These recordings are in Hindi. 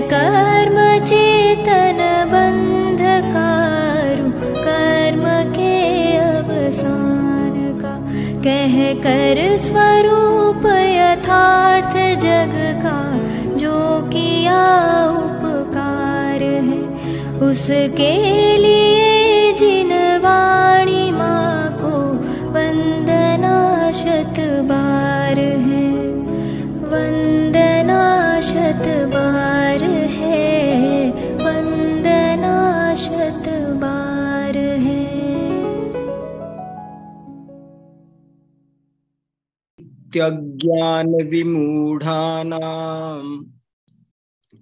कर्म चेतन बंधकारु कर्म के अवसान का, कह कर स्वरूप यथार्थ जग का जो किया उपकार है, उसके लिए जिन वाणी माँ को वंदना शत बार है, वंदना शत बार है, वंदना शत बार है। त्यज्ञान विमूढ़ानां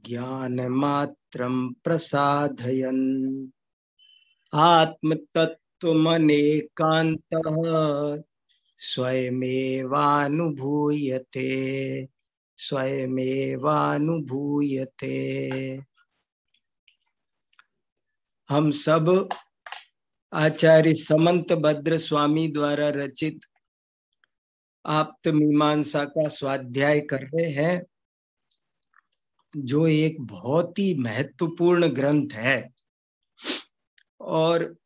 ज्ञान मात्रं प्रसादयन्, आत्मतत्त्वमनेकान्तः स्वयमेवानुभूयते, स्वयमेवानुभूयते। हम सब आचार्य समंत भद्र स्वामी द्वारा रचित आप्त मीमांसा का स्वाध्याय कर रहे हैं, जो एक बहुत ही महत्वपूर्ण ग्रंथ है। और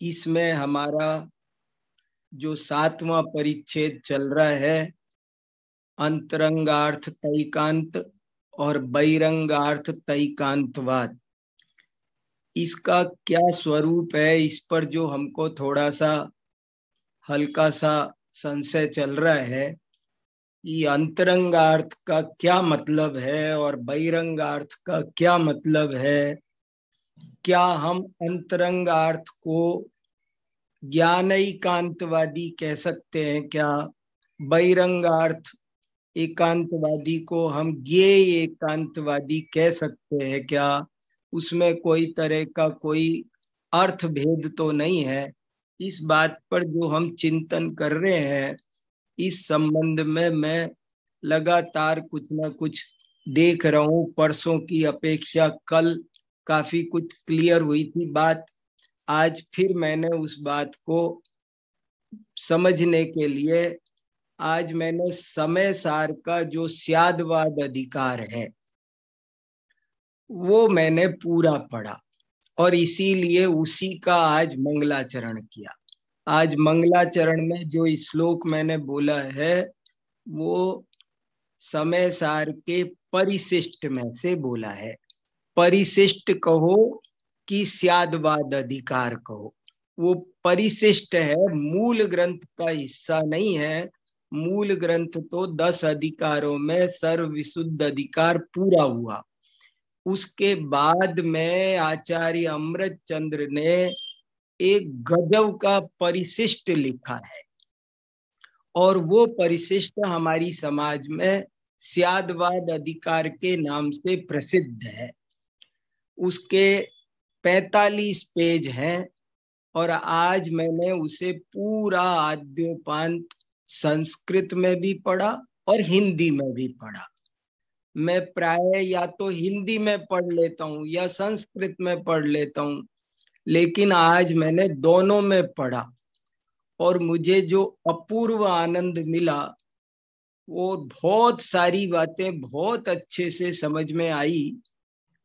इसमें हमारा जो 7वां परिच्छेद चल रहा है, अंतरंगार्थ तैकांत और बहिरंगार्थ तैकांतवाद, इसका क्या स्वरूप है, इस पर जो हमको थोड़ा सा हल्का सा संशय चल रहा है कि अंतरंगार्थ का क्या मतलब है और बहिरंगार्थ का क्या मतलब है। क्या हम अंतरंगार्थ को ज्ञानैकांतवादी कह सकते हैं? क्या बहिरंगार्थ एकांतवादी को हम ज्ञेय एकांतवादी कह सकते हैं? क्या उसमें कोई तरह का कोई अर्थ भेद तो नहीं है? इस बात पर जो हम चिंतन कर रहे हैं, इस संबंध में मैं लगातार कुछ ना कुछ देख रहा हूँ। परसों की अपेक्षा कल काफी कुछ क्लियर हुई थी बात। आज फिर मैंने उस बात को समझने के लिए आज मैंने समय सार का जो स्यादवाद अधिकार है वो मैंने पूरा पढ़ा और इसीलिए उसी का आज मंगलाचरण किया। आज मंगलाचरण में जो श्लोक मैंने बोला है वो समय सार के परिशिष्ट में से बोला है। परिशिष्ट कहो कि स्यादवाद अधिकार कहो, वो परिशिष्ट है, मूल ग्रंथ का हिस्सा नहीं है। मूल ग्रंथ तो 10 अधिकारों में सर्व विशुद्ध अधिकार पूरा हुआ। उसके बाद में आचार्य अमृत चंद्र ने एक गजब का परिशिष्ट लिखा है और वो परिशिष्ट हमारी समाज में स्यादवाद अधिकार के नाम से प्रसिद्ध है। उसके 45 पेज हैं और आज मैंने उसे पूरा आद्योपांत संस्कृत में भी पढ़ा और हिंदी में भी पढ़ा। मैं प्राय या तो हिंदी में पढ़ लेता हूँ या संस्कृत में पढ़ लेता हूँ, लेकिन आज मैंने दोनों में पढ़ा और मुझे जो अपूर्व आनंद मिला वो बहुत सारी बातें बहुत अच्छे से समझ में आई।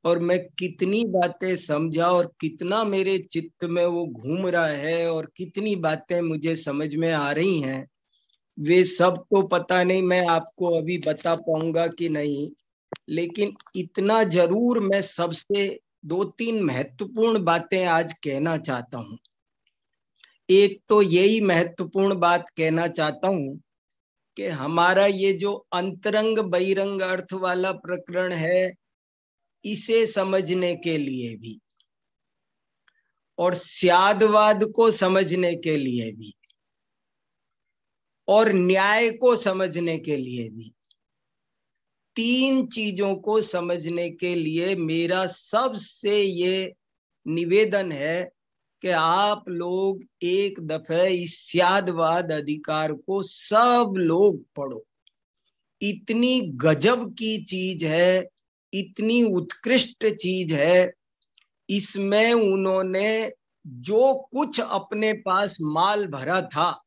और मैं कितनी बातें समझा और कितना मेरे चित्त में वो घूम रहा है और कितनी बातें मुझे समझ में आ रही हैं, वे सब तो पता नहीं मैं आपको अभी बता पाऊंगा कि नहीं, लेकिन इतना जरूर मैं सबसे 2-3 महत्वपूर्ण बातें आज कहना चाहता हूँ। एक तो यही महत्वपूर्ण बात कहना चाहता हूँ कि हमारा ये जो अंतरंग बहिरंग अर्थ वाला प्रकरण है, इसे समझने के लिए भी और स्यादवाद को समझने के लिए भी और न्याय को समझने के लिए भी, 3 चीजों को समझने के लिए मेरा सबसे ये निवेदन है कि आप लोग एक दफे इस स्यादवाद अधिकार को सब लोग पढ़ो। इतनी गजब की चीज है, इतनी उत्कृष्ट चीज है। इसमें उन्होंने जो कुछ अपने पास माल भरा था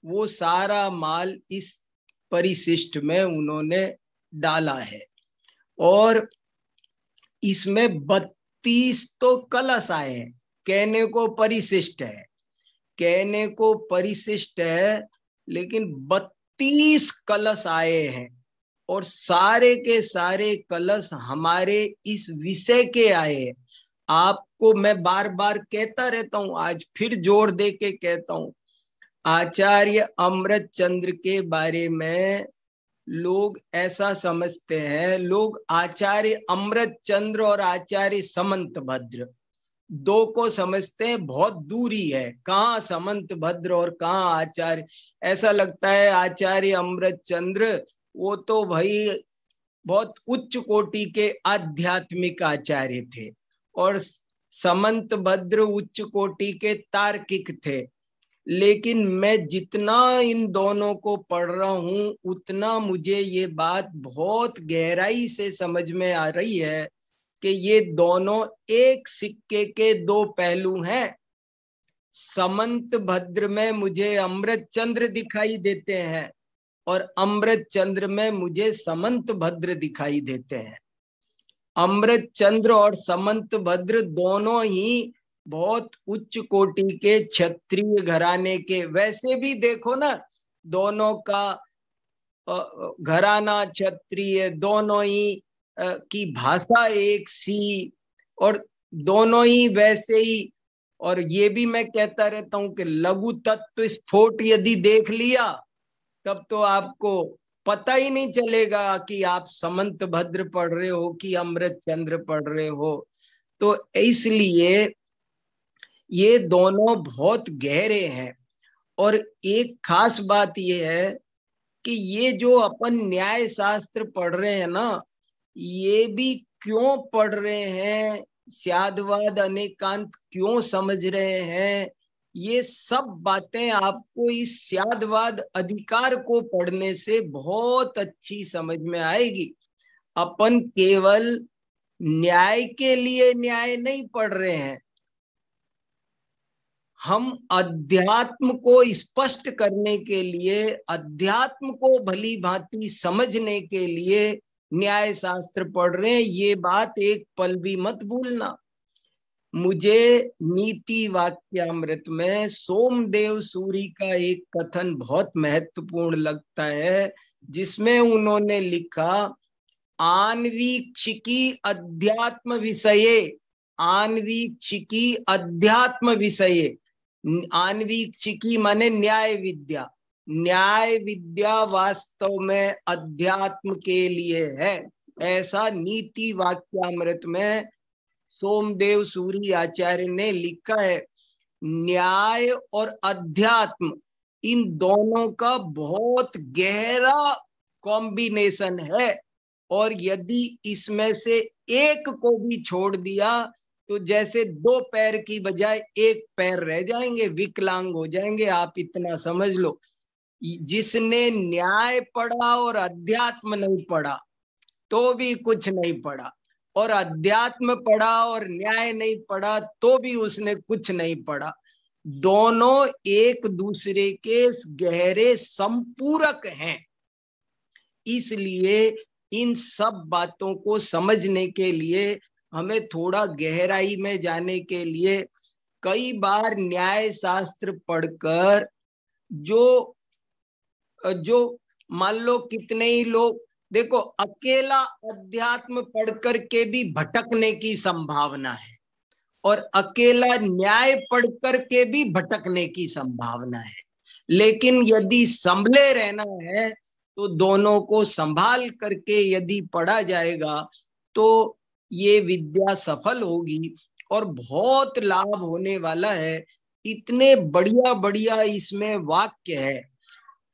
वो सारा माल इस परिशिष्ट में उन्होंने डाला है। और इसमें 32 तो कलश आए हैं, कहने को परिशिष्ट है, कहने को परिशिष्ट है, लेकिन 32 कलश आए हैं और सारे के सारे कलश हमारे इस विषय के आए हैं। आपको मैं बार बार कहता रहता हूं, आज फिर जोर दे के कहता हूं, आचार्य अमृत चंद्र के बारे में लोग ऐसा समझते हैं, लोग आचार्य अमृत चंद्र और आचार्य समंत भद्र दो को समझते हैं, बहुत दूरी है, कहाँ समंत भद्र और कहाँ आचार्य। ऐसा लगता है आचार्य अमृत चंद्र वो तो भाई बहुत उच्च कोटि के आध्यात्मिक आचार्य थे और समंत भद्र उच्च कोटि के तार्किक थे। लेकिन मैं जितना इन दोनों को पढ़ रहा हूं उतना मुझे ये बात बहुत गहराई से समझ में आ रही है कि ये दोनों एक सिक्के के दो पहलू हैं। समंत भद्र में मुझे अमृत चंद्र दिखाई देते हैं और अमृत चंद्र में मुझे समंत भद्र दिखाई देते हैं। अमृत चंद्र और समंत भद्र दोनों ही बहुत उच्च कोटि के क्षत्रिय घराने के, वैसे भी देखो ना, दोनों का घराना क्षत्रिय, दोनों ही की भाषा एक सी और दोनों ही वैसे ही। और ये भी मैं कहता रहता हूं कि लघु तत्व स्फोट यदि देख लिया तब तो आपको पता ही नहीं चलेगा कि आप समंत भद्र पढ़ रहे हो कि अमृत चंद्र पढ़ रहे हो। तो इसलिए ये दोनों बहुत गहरे हैं। और एक खास बात ये है कि ये जो अपन न्याय शास्त्र पढ़ रहे हैं ना, ये भी क्यों पढ़ रहे हैं, स्यादवाद अनेकांत क्यों समझ रहे हैं, ये सब बातें आपको इस स्यादवाद अधिकार को पढ़ने से बहुत अच्छी समझ में आएगी। अपन केवल न्याय के लिए न्याय नहीं पढ़ रहे हैं, हम अध्यात्म को स्पष्ट करने के लिए, अध्यात्म को भली भांति समझने के लिए न्याय शास्त्र पढ़ रहे हैं। ये बात एक पल भी मत भूलना। मुझे नीति वाक्यामृत में सोमदेव सूरी का एक कथन बहुत महत्वपूर्ण लगता है, जिसमें उन्होंने लिखा, आन्वीक्षिकी अध्यात्म विषये, आन्वीक्षिकी अध्यात्म विषये, आन्वीक्षिकी माने न्याय विद्या, न्याय विद्या वास्तव में अध्यात्म के लिए है। ऐसा नीति वाक्यामृत में सोमदेव सूरी आचार्य ने लिखा है। न्याय और अध्यात्म इन दोनों का बहुत गहरा कॉम्बिनेशन है और यदि इसमें से एक को भी छोड़ दिया तो जैसे दो पैर की बजाय एक पैर रह जाएंगे, विकलांग हो जाएंगे। आप इतना समझ लो, जिसने न्याय पढ़ा और अध्यात्म नहीं पढ़ा तो भी कुछ नहीं पढ़ा, और अध्यात्म पढ़ा और न्याय नहीं पढ़ा तो भी उसने कुछ नहीं पढ़ा। दोनों एक दूसरे के गहरे संपूरक हैं। इसलिए इन सब बातों को समझने के लिए हमें थोड़ा गहराई में जाने के लिए कई बार न्याय शास्त्र पढ़कर जो मान लो कितने ही लोग, देखो अकेला अध्यात्म पढ़कर के भी भटकने की संभावना है और अकेला न्याय पढ़कर के भी भटकने की संभावना है। लेकिन यदि संभले रहना है तो दोनों को संभाल करके यदि पढ़ा जाएगा तो ये विद्या सफल होगी और बहुत लाभ होने वाला है। इतने बढ़िया बढ़िया इसमें वाक्य है,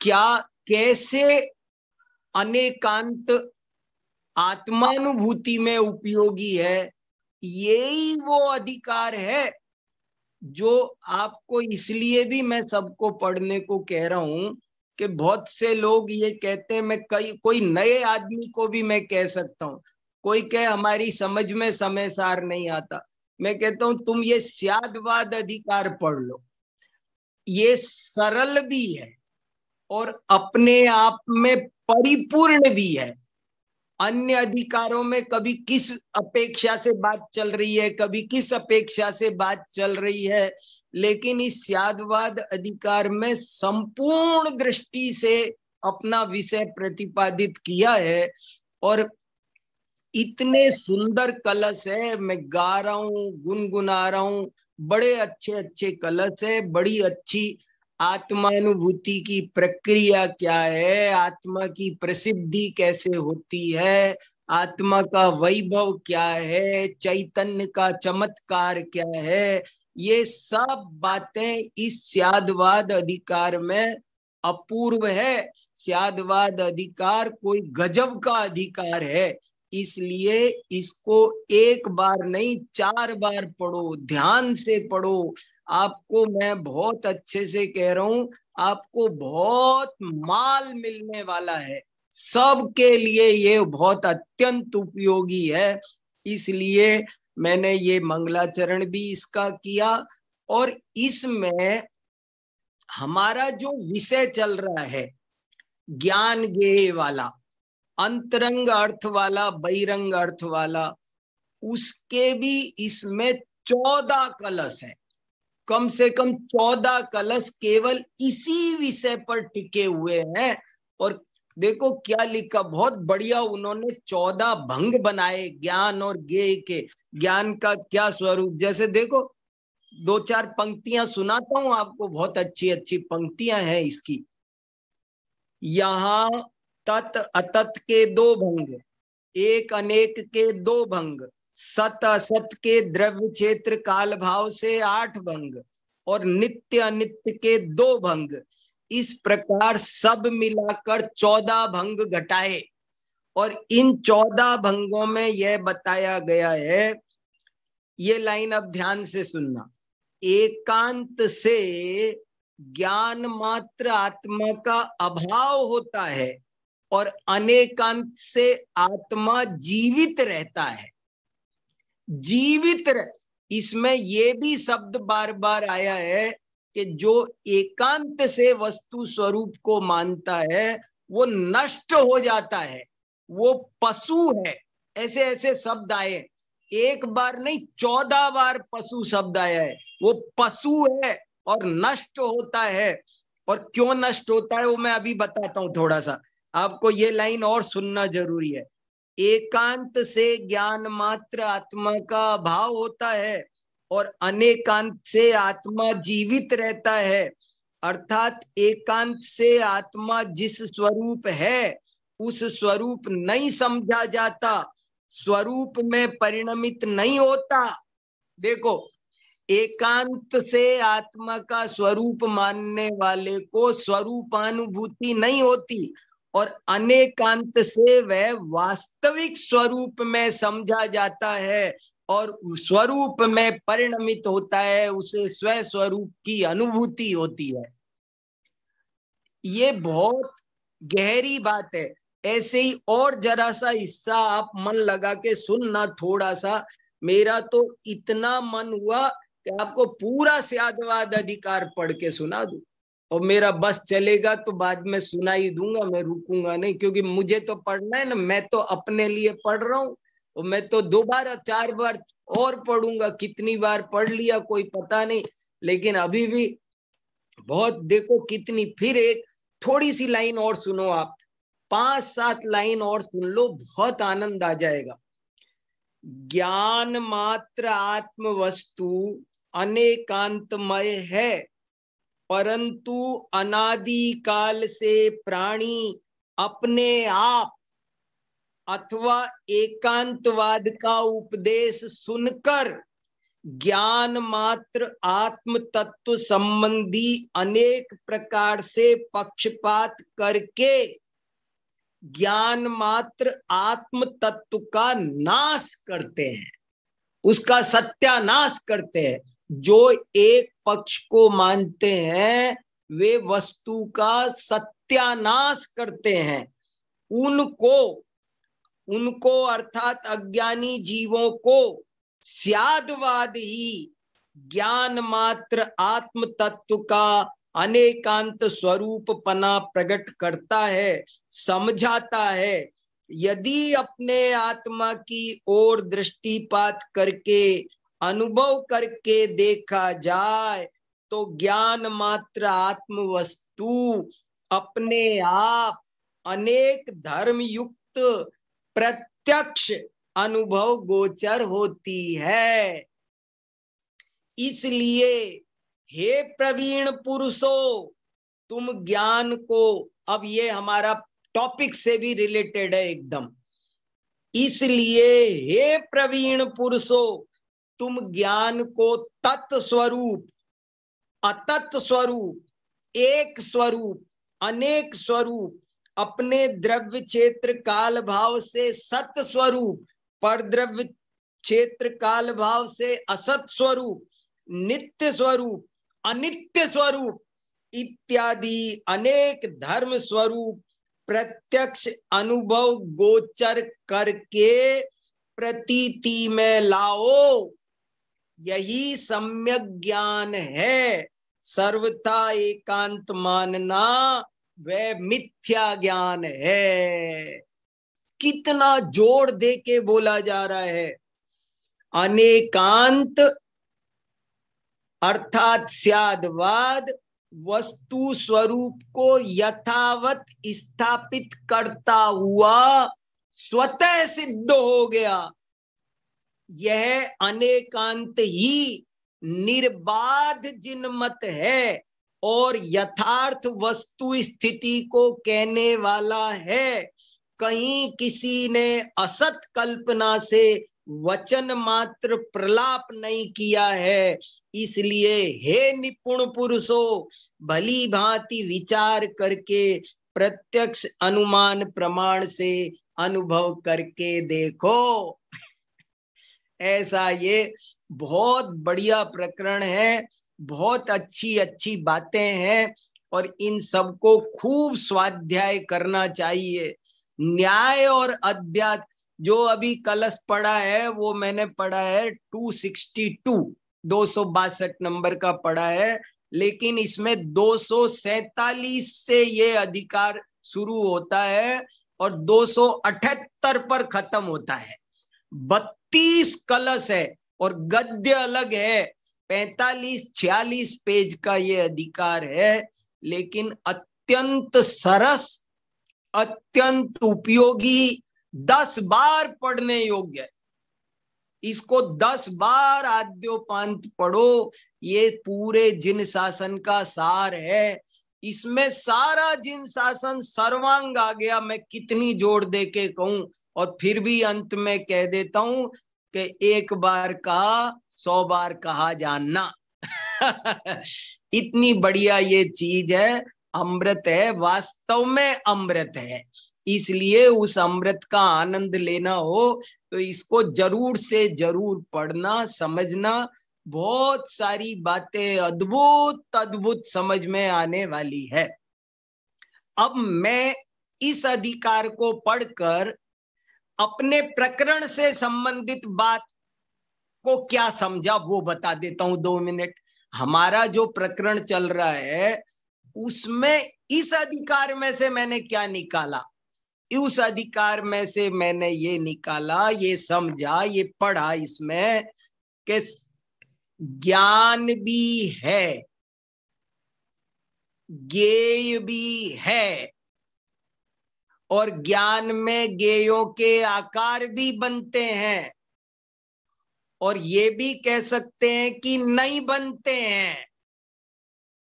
क्या कैसे अनेकांत आत्मानुभूति में उपयोगी है। यही वो अधिकार है जो आपको, इसलिए भी मैं सबको पढ़ने को कह रहा हूं कि बहुत से लोग ये कहते हैं, मैं कोई नए आदमी को भी मैं कह सकता हूं, कोई कहे हमारी समझ में समय सार नहीं आता, मैं कहता हूं तुम ये स्यादवाद अधिकार पढ़ लो, ये सरल भी है और अपने आप में परिपूर्ण भी है। अन्य अधिकारों में कभी किस अपेक्षा से बात चल रही है, कभी किस अपेक्षा से बात चल रही है, लेकिन इस स्यादवाद अधिकार में संपूर्ण दृष्टि से अपना विषय प्रतिपादित किया है। और इतने सुंदर कलश है, मैं गा रहा हूँ, गुनगुना रहा हूँ, बड़े अच्छे अच्छे कलश है, बड़ी अच्छी आत्मानुभूति की प्रक्रिया क्या है, आत्मा की प्रसिद्धि कैसे होती है, आत्मा का वैभव क्या है, चैतन्य का चमत्कार क्या है, ये सब बातें इस स्यादवाद अधिकार में अपूर्व है। स्यादवाद अधिकार कोई गजब का अधिकार है, इसलिए इसको एक बार नहीं 4 बार पढ़ो, ध्यान से पढ़ो। आपको मैं बहुत अच्छे से कह रहा हूं, आपको बहुत माल मिलने वाला है, सबके लिए ये बहुत अत्यंत उपयोगी है। इसलिए मैंने ये मंगलाचरण भी इसका किया। और इसमें हमारा जो विषय चल रहा है ज्ञान गेय वाला, अंतरंग अर्थ वाला, बहिरंग अर्थ वाला, उसके भी इसमें 14 कलश है, कम से कम 14 कलश केवल इसी विषय पर टिके हुए हैं। और देखो क्या लिखा, बहुत बढ़िया उन्होंने 14 भंग बनाए ज्ञान और ज्ञेय के। ज्ञान का क्या स्वरूप, जैसे देखो 2-4 पंक्तियां सुनाता हूं आपको, बहुत अच्छी अच्छी पंक्तियां हैं इसकी। यहाँ तत् अतत के 2 भंग, एक अनेक के 2 भंग, सत असत के द्रव्य क्षेत्र काल भाव से 8 भंग, और नित्य अनित्य के 2 भंग। इस प्रकार सब मिलाकर 14 भंग घटाए। और इन 14 भंगों में यह बताया गया है, ये लाइन अब ध्यान से सुनना, एकांत से ज्ञान मात्र आत्मा का अभाव होता है और अनेकांत से आत्मा जीवित रहता है। जीवित इसमें ये भी शब्द बार बार आया है कि जो एकांत से वस्तु स्वरूप को मानता है वो नष्ट हो जाता है, वो पशु है। ऐसे ऐसे शब्द आए, एक बार नहीं 14 बार पशु शब्द आया है। वो पशु है और नष्ट होता है। और क्यों नष्ट होता है वो मैं अभी बताता हूं, थोड़ा सा आपको ये लाइन और सुनना जरूरी है। एकांत से ज्ञान मात्र आत्मा का अभाव होता है और अनेकांत से आत्मा जीवित रहता है। अर्थात एकांत से आत्मा जिस स्वरूप है उस स्वरूप नहीं समझा जाता, स्वरूप में परिणमित नहीं होता। देखो, एकांत से आत्मा का स्वरूप मानने वाले को स्वरूपानुभूति नहीं होती, और अनेकांत से वह वास्तविक स्वरूप में समझा जाता है और स्वरूप में परिणमित होता है, उसे स्व स्वरूप की अनुभूति होती है। ये बहुत गहरी बात है। ऐसे ही और जरा सा हिस्सा आप मन लगा के सुनना थोड़ा सा। मेरा तो इतना मन हुआ कि आपको पूरा स्यादवाद अधिकार पढ़ के सुना दूं, और मेरा बस चलेगा तो बाद में सुना ही दूंगा, मैं रुकूंगा नहीं, क्योंकि मुझे तो पढ़ना है ना, मैं तो अपने लिए पढ़ रहा हूँ। और मैं तो 2 बार 4 बार और पढ़ूंगा, कितनी बार पढ़ लिया कोई पता नहीं, लेकिन अभी भी बहुत, देखो कितनी, फिर एक थोड़ी सी लाइन और सुनो आप, 5-7 लाइन और सुन लो, बहुत आनंद आ जाएगा। ज्ञान मात्र आत्म वस्तु अनेकांतमय है, परंतु अनादि काल से प्राणी अपने आप अथवा एकांतवाद का उपदेश सुनकर ज्ञान मात्र आत्म तत्व संबंधी अनेक प्रकार से पक्षपात करके ज्ञान मात्र आत्म तत्व का नाश करते हैं, उसका सत्यानाश करते हैं। जो एक पक्ष को मानते हैं वे वस्तु का सत्यानाश करते हैं। उनको अर्थात अज्ञानी जीवों को स्यादवाद ही ज्ञान मात्र आत्म तत्व का अनेकांत स्वरूप पना प्रकट करता है, समझाता है। यदि अपने आत्मा की ओर दृष्टिपात करके अनुभव करके देखा जाए तो ज्ञान मात्र आत्म वस्तु अपने आप अनेक धर्म युक्त प्रत्यक्ष अनुभव गोचर होती है। इसलिए हे प्रवीण पुरुषों, तुम ज्ञान को, अब ये हमारा टॉपिक से भी रिलेटेड है एकदम, इसलिए हे प्रवीण पुरुषों, तुम ज्ञान को तत्व स्वरूप, अतत्व स्वरूप, एक स्वरूप, अनेक स्वरूप, अपने द्रव्य क्षेत्र काल भाव से सत स्वरूप, पर द्रव्य क्षेत्र काल भाव से असत स्वरूप, नित्य स्वरूप, अनित्य स्वरूप इत्यादि अनेक धर्म स्वरूप प्रत्यक्ष अनुभव गोचर करके प्रतीति में लाओ। यही सम्यक ज्ञान है। सर्वथा एकांत मानना वह मिथ्या ज्ञान है। कितना जोर दे के बोला जा रहा है। अनेकांत अर्थात स्यादवाद वस्तु स्वरूप को यथावत स्थापित करता हुआ स्वतः सिद्ध हो गया। यह अनेकांत ही निर्बाध जिनमत है और यथार्थ वस्तु स्थिति को कहने वाला है। कहीं किसी ने असत कल्पना से वचन मात्र प्रलाप नहीं किया है। इसलिए हे निपुण पुरुषों, भली भांति विचार करके प्रत्यक्ष अनुमान प्रमाण से अनुभव करके देखो। ऐसा ये बहुत बढ़िया प्रकरण है, बहुत अच्छी अच्छी बातें हैं और इन सबको खूब स्वाध्याय करना चाहिए। न्याय और अध्यात्म जो अभी कलश पढ़ा है वो मैंने पढ़ा है 262 नंबर का पढ़ा है, लेकिन इसमें 247 से ये अधिकार शुरू होता है और 278 पर खत्म होता है। 32 कलश है और गद्य अलग है। 45-46 पेज का ये अधिकार है, लेकिन अत्यंत सरस, अत्यंत उपयोगी, 10 बार पढ़ने योग्य है। इसको 10 बार आद्योपांत पढ़ो। ये पूरे जिन शासन का सार है। इसमें सारा जिन शासन सर्वांग आ गया। मैं कितनी जोर दे के कहूं और फिर भी अंत में कह देता हूं कि एक बार कहा 100 बार कहा जानना। इतनी बढ़िया ये चीज है। अमृत है, वास्तव में अमृत है। इसलिए उस अमृत का आनंद लेना हो तो इसको जरूर से जरूर पढ़ना, समझना। बहुत सारी बातें अद्भुत अद्भुत समझ में आने वाली है। अब मैं इस अधिकार को पढ़कर अपने प्रकरण से संबंधित बात को क्या समझा वो बता देता हूं 2 मिनट। हमारा जो प्रकरण चल रहा है उसमें इस अधिकार में से मैंने क्या निकाला। उस अधिकार में से मैंने ये निकाला, ये समझा, ये पढ़ा इसमें कि ज्ञान भी है, ज्ञेय भी है और ज्ञान में ज्ञेयों के आकार भी बनते हैं और ये भी कह सकते हैं कि नहीं बनते हैं।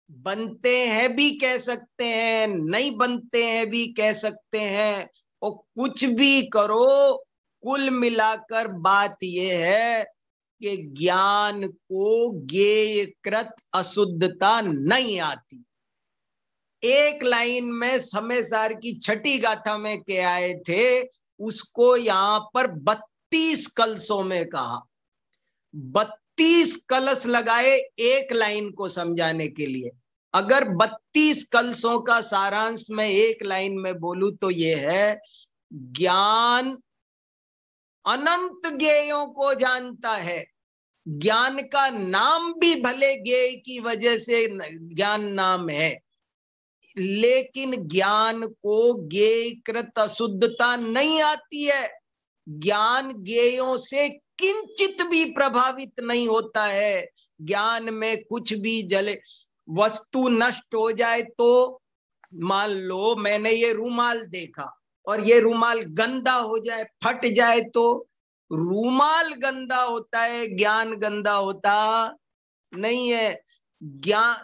बनते हैं भी कह सकते हैं, नहीं बनते हैं भी कह सकते हैं। और कुछ भी करो, कुल मिलाकर बात यह है कि ज्ञान को ज्ञेयकृत अशुद्धता नहीं आती। एक लाइन में समय सार की छठी गाथा में क्या आए थे उसको यहां पर 32 कलशों में कहा। 32 कलश लगाए एक लाइन को समझाने के लिए। अगर 32 कलशों का सारांश मैं एक लाइन में बोलूं तो ये है, ज्ञान अनंत ज्ञेयों को जानता है। ज्ञान का नाम भी भले ज्ञेय की वजह से ज्ञान नाम है। लेकिन ज्ञान को ज्ञेयकृत अशुद्धता नहीं आती है। ज्ञान ज्ञेयों से किंचित भी प्रभावित नहीं होता है। ज्ञान में कुछ भी जले, वस्तु नष्ट हो जाए तो, मान लो मैंने ये रूमाल देखा और ये रूमाल गंदा हो जाए, फट जाए, तो रूमाल गंदा होता है, ज्ञान गंदा होता नहीं है। ज्ञान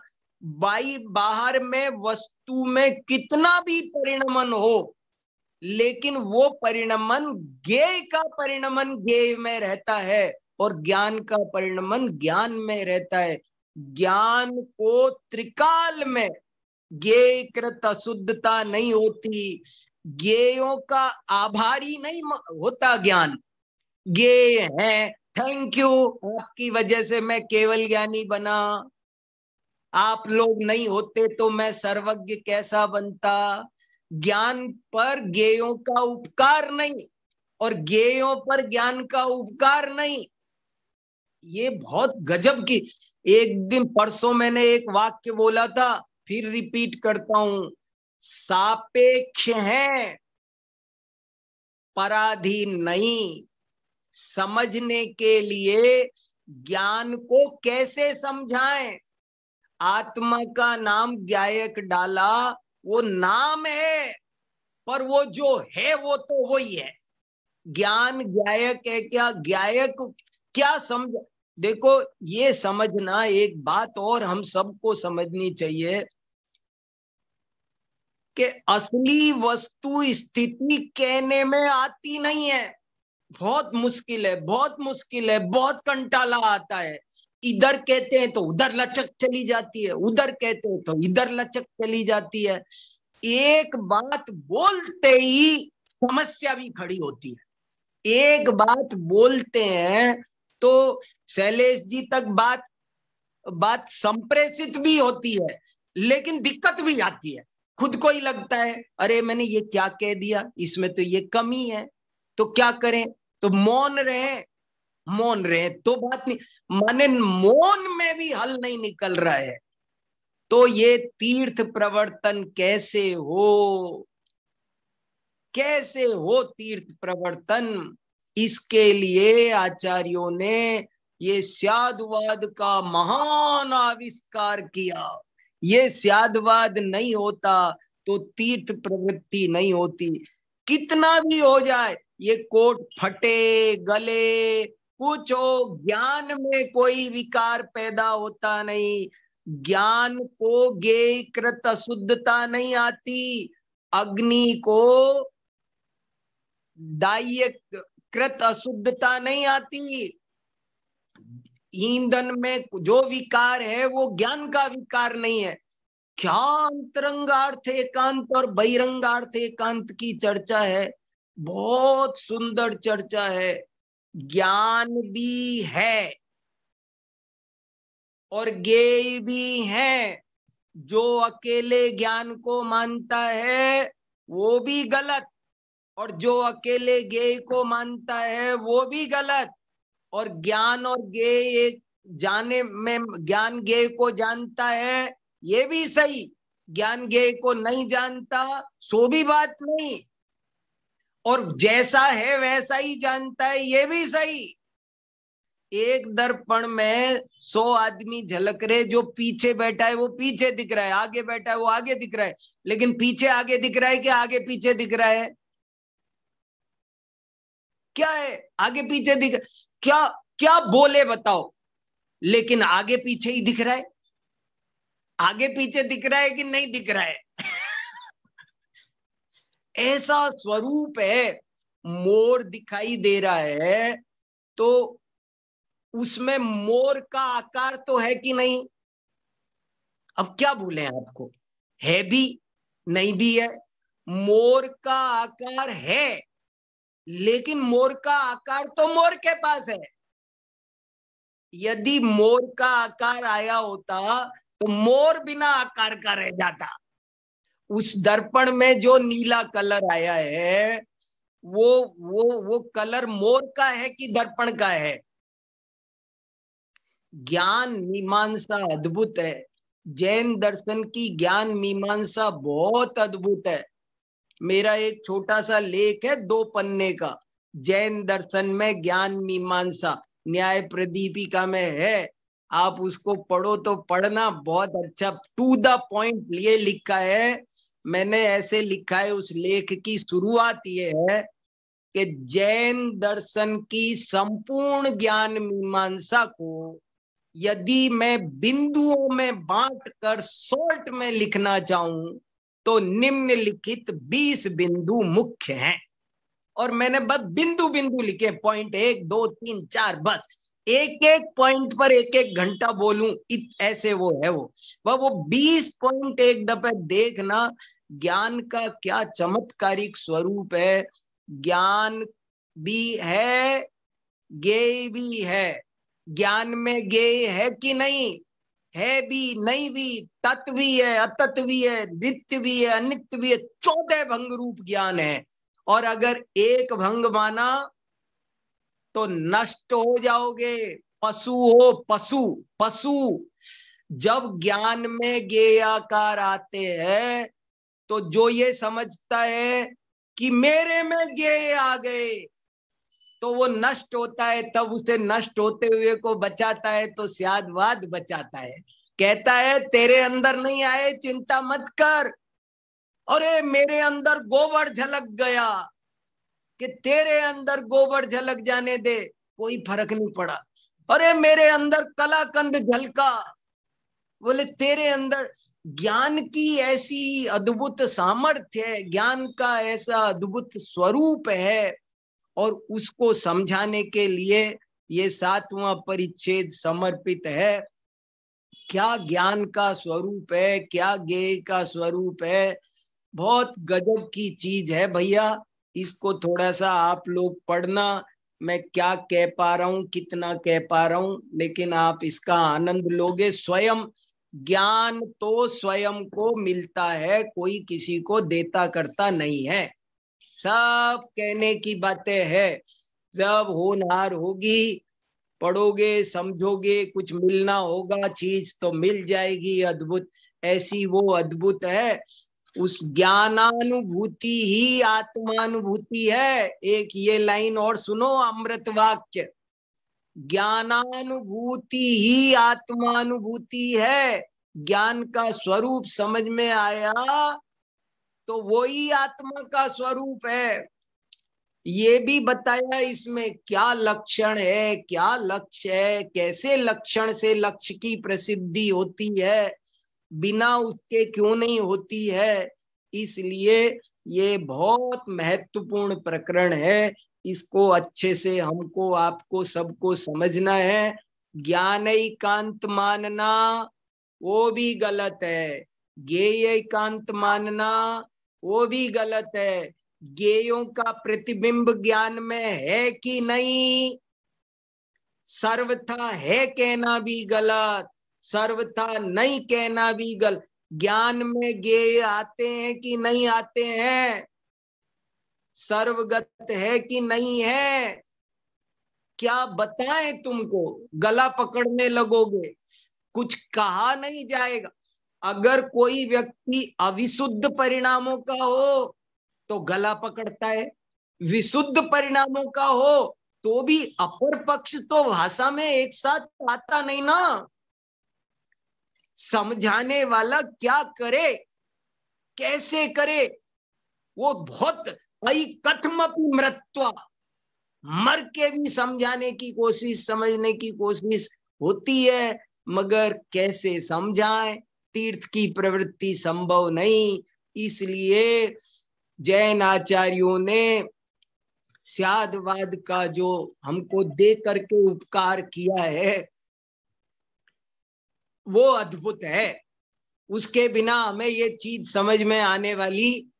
बाहर में वस्तु में कितना भी परिणमन हो, लेकिन वो परिणमन ज्ञेय का परिणमन ज्ञेय में रहता है और ज्ञान का परिणमन ज्ञान में रहता है। ज्ञान को त्रिकाल में ज्ञेयकृत अशुद्धता नहीं होती। ज्ञेयों का आभारी नहीं होता ज्ञान। ज्ञेय है, थैंक यू, आपकी वजह से मैं केवल ज्ञानी बना, आप लोग नहीं होते तो मैं सर्वज्ञ कैसा बनता। ज्ञान पर ज्ञेयों का उपकार नहीं और ज्ञेयों पर ज्ञान का उपकार नहीं। ये बहुत गजब की। एक दिन परसों मैंने एक वाक्य बोला था, फिर रिपीट करता हूं, सापेक्ष है, पराधीन नहीं। समझने के लिए ज्ञान को कैसे समझाएं? आत्मा का नाम ज्ञायक डाला, वो नाम है, पर वो जो है वो तो वही है। ज्ञान ज्ञायक है क्या? ज्ञायक क्या समझ, देखो ये समझना, एक बात और हम सबको समझनी चाहिए कि असली वस्तु स्थिति कहने में आती नहीं है। बहुत मुश्किल है, बहुत मुश्किल है, बहुत कंटाला आता है। इधर कहते हैं तो उधर लचक चली जाती है, उधर कहते हैं तो इधर लचक चली जाती है। एक बात बोलते ही समस्या भी खड़ी होती है। एक बात बोलते हैं तो शैलेश जी तक बात संप्रेषित भी होती है, लेकिन दिक्कत भी आती है। खुद को ही लगता है अरे मैंने ये क्या कह दिया, इसमें तो ये कमी है, तो क्या करें? तो मौन रहे तो बात नहीं, माने मौन में भी हल नहीं निकल रहा है। तो ये तीर्थ प्रवर्तन कैसे हो तीर्थ प्रवर्तन? इसके लिए आचार्यों ने ये स्याद्वाद का महान आविष्कार किया। ये स्याद्वाद नहीं होता तो तीर्थ प्रवृत्ति नहीं होती। कितना भी हो जाए, ये कोट फटे, गले, कुछ हो, ज्ञान में कोई विकार पैदा होता नहीं। ज्ञान को ज्ञेयकृत अशुद्धता नहीं आती। अग्नि को दाह्यकृत अशुद्धता नहीं आती। ईंधन में जो विकार है वो ज्ञान का विकार नहीं है। क्या अंतरंगार्थ एकांत और बहिरंगार्थ एकांत की चर्चा है, बहुत सुंदर चर्चा है। ज्ञान भी है और ज्ञेय भी है। जो अकेले ज्ञान को मानता है वो भी गलत, और जो अकेले ज्ञेय को मानता है वो भी गलत। और ज्ञान और ज्ञेय एक जाने में, ज्ञान ज्ञेय को जानता है ये भी सही, ज्ञान ज्ञेय को नहीं जानता सो भी बात नहीं, और जैसा है वैसा ही जानता है ये भी सही। एक दर्पण में 100 आदमी झलक रहे, जो पीछे बैठा है वो पीछे दिख रहा है, आगे बैठा है वो आगे दिख रहा है, लेकिन पीछे आगे दिख रहा है कि आगे पीछे दिख रहा है? क्या है? आगे पीछे दिख, क्या क्या बोले बताओ, लेकिन आगे पीछे ही दिख रहा है। आगे पीछे दिख रहा है कि नहीं दिख रहा है? ऐसा स्वरूप है। मोर दिखाई दे रहा है तो उसमें मोर का आकार तो है कि नहीं? अब क्या बोले आपको, है भी नहीं भी है। मोर का आकार है, लेकिन मोर का आकार तो मोर के पास है। यदि मोर का आकार आया होता तो मोर बिना आकार का रह जाता। उस दर्पण में जो नीला कलर आया है वो कलर मोर का है कि दर्पण का है? ज्ञान मीमांसा अद्भुत है। जैन दर्शन की ज्ञान मीमांसा बहुत अद्भुत है। मेरा एक छोटा सा लेख है 2 पन्ने का, जैन दर्शन में ज्ञान मीमांसा, न्याय प्रदीपिका में है। आप उसको पढ़ो तो पढ़ना, बहुत अच्छा टू द पॉइंट लिए लिखा है। मैंने ऐसे लिखा है, उस लेख की शुरुआत ये है कि जैन दर्शन की संपूर्ण ज्ञान मीमांसा को यदि मैं बिंदुओं में बांट कर शॉर्ट में लिखना चाहूं तो निम्नलिखित 20 बिंदु मुख्य हैं। और मैंने बस बिंदु बिंदु लिखे, पॉइंट 1 2 3 4, बस एक एक पॉइंट पर एक एक घंटा बोलूं, ऐसे वो है। वो 20 पॉइंट एक दफे देखना, ज्ञान का क्या चमत्कारिक स्वरूप है। ज्ञान भी है, ज्ञेय भी है। ज्ञान में ज्ञेय है कि नहीं? है भी, नहीं भी, तत्व भी है, अतत्व भी है, नित्य भी है, अनित्य भी है। 14 भंग रूप ज्ञान है। और अगर एक भंग माना तो नष्ट हो जाओगे, पशु हो, पशु। पशु जब ज्ञान में ज्ञेयाकार आते हैं तो जो ये समझता है कि मेरे में ज्ञेय आ गए तो वो नष्ट होता है, तब उसे नष्ट होते हुए को बचाता है तो स्यादवाद बचाता है। कहता है तेरे अंदर नहीं आए चिंता मत कर, अरे मेरे अंदर गोबर झलक गया, कि तेरे अंदर गोबर झलक जाने दे, कोई फर्क नहीं पड़ा। अरे मेरे अंदर कलाकंद झलका, बोले तेरे अंदर। ज्ञान की ऐसी अद्भुत सामर्थ्य है, ज्ञान का ऐसा अद्भुत स्वरूप है, और उसको समझाने के लिए ये 7वां परिच्छेद समर्पित है। क्या ज्ञान का स्वरूप है, क्या ज्ञेय का स्वरूप है, बहुत गजब की चीज है भैया। इसको थोड़ा सा आप लोग पढ़ना। मैं क्या कह पा रहा हूं, कितना कह पा रहा हूं, लेकिन आप इसका आनंद लोगे। स्वयं ज्ञान तो स्वयं को मिलता है, कोई किसी को देता करता नहीं है। सब कहने की बातें है। जब होनहार होगी, पढ़ोगे, समझोगे, कुछ मिलना होगा, चीज तो मिल जाएगी अद्भुत। ऐसी वो अद्भुत है। उस ज्ञानानुभूति ही आत्मानुभूति है। एक ये लाइन और सुनो, अमृत वाक्य, ज्ञानानुभूति ही आत्मानुभूति है। ज्ञान का स्वरूप समझ में आया तो वो ही आत्मा का स्वरूप है। ये भी बताया इसमें क्या लक्षण है, क्या लक्ष्य है, कैसे लक्षण से लक्ष्य की प्रसिद्धि होती है, बिना उसके क्यों नहीं होती है। इसलिए ये बहुत महत्वपूर्ण प्रकरण है। इसको अच्छे से हमको, आपको, सबको समझना है। ज्ञान एकांत मानना वो भी गलत है, ज्ञेय एकांत मानना वो भी गलत है। ज्ञेयों का प्रतिबिंब ज्ञान में है कि नहीं, सर्वथा है कहना भी गलत, सर्वथा नहीं कहना भी गलत। ज्ञान में ज्ञेय आते हैं कि नहीं आते हैं, सर्वगत है कि नहीं है, क्या बताएं तुमको, गला पकड़ने लगोगे, कुछ कहा नहीं जाएगा। अगर कोई व्यक्ति अविशुद्ध परिणामों का हो तो गला पकड़ता है, विशुद्ध परिणामों का हो तो भी अपर पक्ष तो भाषा में एक साथ आता नहीं ना। समझाने वाला क्या करे, कैसे करे, वो बहुत कथमपि मृत्वा, मर के भी समझाने की कोशिश, समझने की कोशिश होती है, मगर कैसे समझाएं, तीर्थ की प्रवृत्ति संभव नहीं। इसलिए जैन आचार्यों ने स्यादवाद का जो हमको दे करके उपकार किया है वो अद्भुत है। उसके बिना हमें ये चीज समझ में आने वाली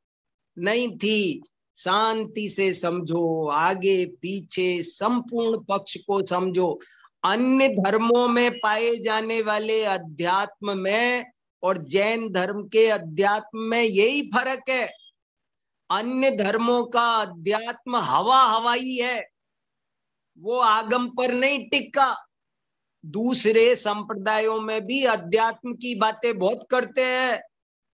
नहीं थी। शांति से समझो, आगे पीछे संपूर्ण पक्ष को समझो। अन्य धर्मों में पाए जाने वाले अध्यात्म में और जैन धर्म के अध्यात्म में यही फर्क है। अन्य धर्मों का अध्यात्म हवा हवाई है, वो आगम पर नहीं टिका। दूसरे संप्रदायों में भी अध्यात्म की बातें बहुत करते हैं,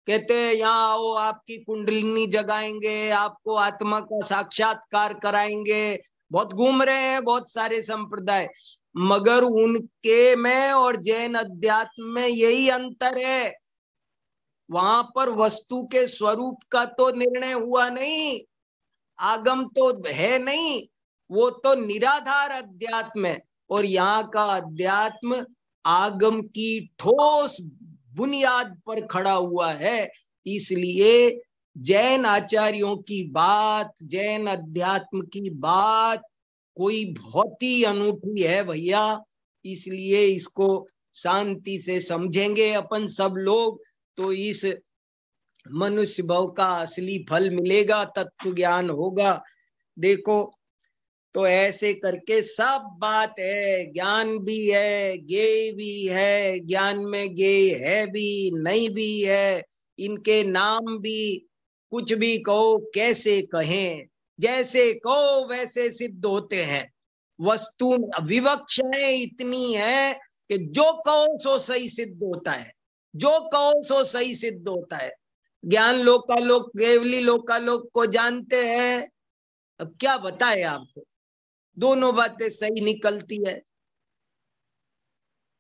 कहते हैं यहाँ आओ, आपकी कुंडलिनी जगाएंगे, आपको आत्मा का साक्षात्कार कराएंगे। बहुत घूम रहे हैं बहुत सारे संप्रदाय, मगर उनके में और जैन अध्यात्म में यही अंतर है, वहां पर वस्तु के स्वरूप का तो निर्णय हुआ नहीं, आगम तो है नहीं, वो तो निराधार अध्यात्म है। और यहाँ का अध्यात्म आगम की ठोस बुनियाद पर खड़ा हुआ है। इसलिए जैन आचार्यों की बात, जैन अध्यात्म की बात कोई बहुत ही अनूठी है भैया। इसलिए इसको शांति से समझेंगे अपन सब लोग, तो इस मनुष्य भव का असली फल मिलेगा, तत्व ज्ञान होगा। देखो, तो ऐसे करके सब बात है, ज्ञान भी है, ज्ञेय भी है, ज्ञान में ज्ञेय है भी, नहीं भी है, इनके नाम भी, कुछ भी कहो, कैसे कहें, जैसे कहो वैसे सिद्ध होते हैं। वस्तु विवक्षाएं इतनी है कि जो कहो सो सही सिद्ध होता है, जो कहो सो सही सिद्ध होता है। ज्ञान लोकालोक, केवली लोकालोक को जानते हैं, अब क्या बताए आपको, दोनों बातें सही निकलती है।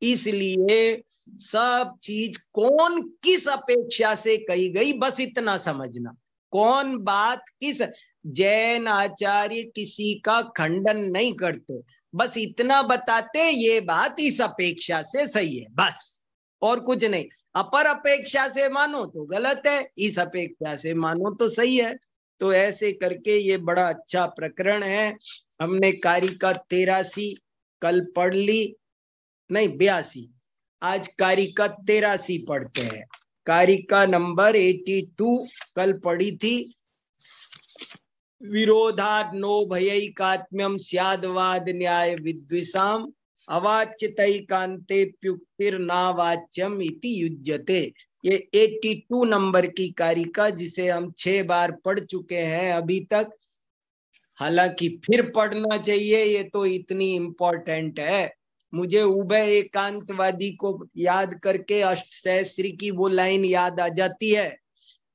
इसलिए सब चीज कौन किस अपेक्षा से कही गई, बस इतना समझना, कौन बात किस। जैन आचार्य किसी का खंडन नहीं करते, बस इतना बताते ये बात इस अपेक्षा से सही है, बस, और कुछ नहीं। अपर अपेक्षा से मानो तो गलत है, इस अपेक्षा से मानो तो सही है। तो ऐसे करके ये बड़ा अच्छा प्रकरण है। हमने कारिका 83 कल पढ़ ली, नहीं 82, आज कारिका 83 पढ़ते हैं। कारिका नंबर 82 कल पढ़ी थी। विरोधात् नो भयैकात्म्यम स्याद्वाद न्याय विद्विषाम अवाच्यतैकान्तेप्युक्तिर्नावाच्यम इति युज्यते। ये 82 नंबर की कारिका, जिसे हम 6 बार पढ़ चुके हैं अभी तक, हालांकि फिर पढ़ना चाहिए, ये तो इतनी इम्पोर्टेंट है। मुझे उभय एकांतवादी को याद करके अष्टसहस्त्री की वो लाइन याद आ जाती है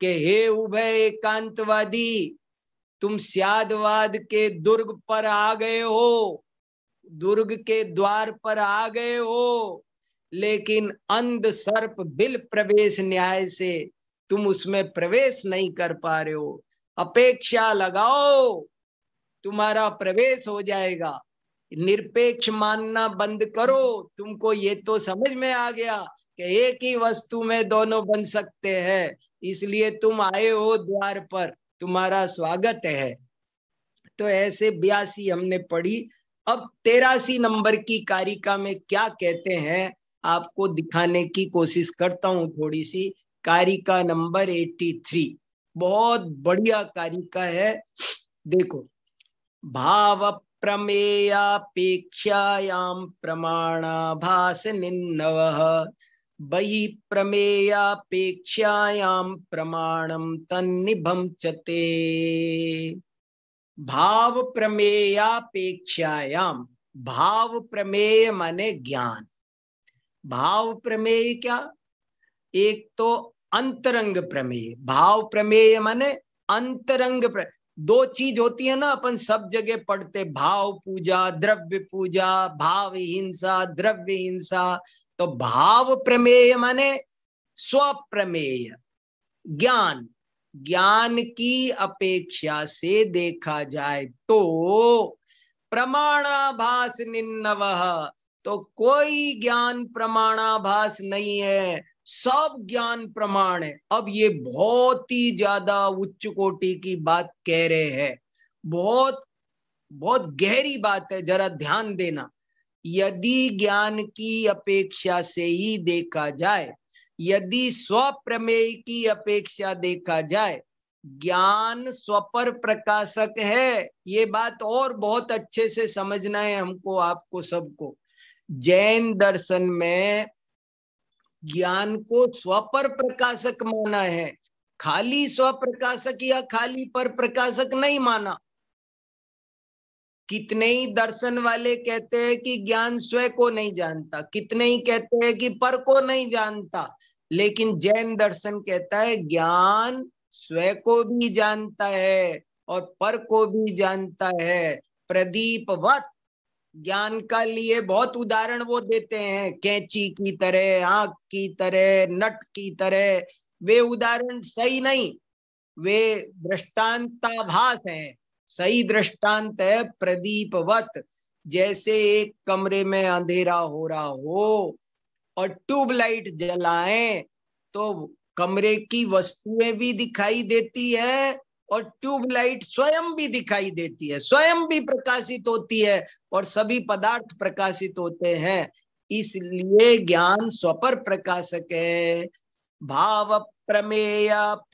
कि हे उभय एकांतवादी, तुम स्यादवाद के दुर्ग पर आ गए हो, दुर्ग के द्वार पर आ गए हो, लेकिन अंध सर्प बिल प्रवेश न्याय से तुम उसमें प्रवेश नहीं कर पा रहे हो। अपेक्षा लगाओ, तुम्हारा प्रवेश हो जाएगा। निरपेक्ष मानना बंद करो। तुमको ये तो समझ में आ गया कि एक ही वस्तु में दोनों बन सकते हैं, इसलिए तुम आए हो द्वार पर, तुम्हारा स्वागत है। तो ऐसे 82 हमने पढ़ी। अब 83 नंबर की कारिका में क्या कहते हैं आपको दिखाने की कोशिश करता हूं थोड़ी सी। कारिका नंबर 83 बहुत बढ़िया कारिका है। देखो, भाव प्रमेयापेक्षायां प्रमाणाभास निन्नवः बहि प्रमेयापेक्षायां प्रमाणम तन्निभं चते। भाव प्रमेयापेक्षायाम, भाव प्रमेय माने ज्ञान। भाव प्रमेय क्या, एक तो अंतरंग प्रमेय, भाव प्रमेय माने अंतरंग प्रमेय। दो चीज होती है ना, अपन सब जगह पढ़ते, भाव पूजा, द्रव्य पूजा, भाव हिंसा, द्रव्य हिंसा। तो भाव प्रमेय माने स्वप्रमेय ज्ञान। ज्ञान की अपेक्षा से देखा जाए तो प्रमाणाभास निन्नवः, तो कोई ज्ञान प्रमाणाभास नहीं है, सब ज्ञान प्रमाण है। अब ये बहुत ही ज्यादा उच्च कोटि की बात कह रहे हैं, बहुत बहुत गहरी बात है, जरा ध्यान देना। यदि ज्ञान की अपेक्षा से ही देखा जाए, यदि स्वप्रमेय की अपेक्षा देखा जाए, ज्ञान स्वपर प्रकाशक है। ये बात और बहुत अच्छे से समझना है हमको, आपको सबको। जैन दर्शन में ज्ञान को स्वपर प्रकाशक माना है, खाली स्वप्रकाशक या खाली पर प्रकाशक नहीं माना। कितने ही दर्शन वाले कहते हैं कि ज्ञान स्वयं को नहीं जानता, कितने ही कहते हैं कि पर को नहीं जानता, लेकिन जैन दर्शन कहता है ज्ञान स्वयं को भी जानता है और पर को भी जानता है। प्रदीपवत ज्ञान का लिए बहुत उदाहरण वो देते हैं, कैंची की तरह, आंख की तरह, नट की तरह। वे उदाहरण सही नहीं, वे दृष्टांताभास हैं। सही दृष्टांत है प्रदीपवत। जैसे एक कमरे में अंधेरा हो रहा हो और ट्यूबलाइट जलाएं तो कमरे की वस्तुएं भी दिखाई देती है और ट्यूबलाइट स्वयं भी दिखाई देती है, स्वयं भी प्रकाशित होती है और सभी पदार्थ प्रकाशित होते हैं। इसलिए ज्ञान स्वपर प्रकाशक है। भाव प्रमेयापेक्षायाम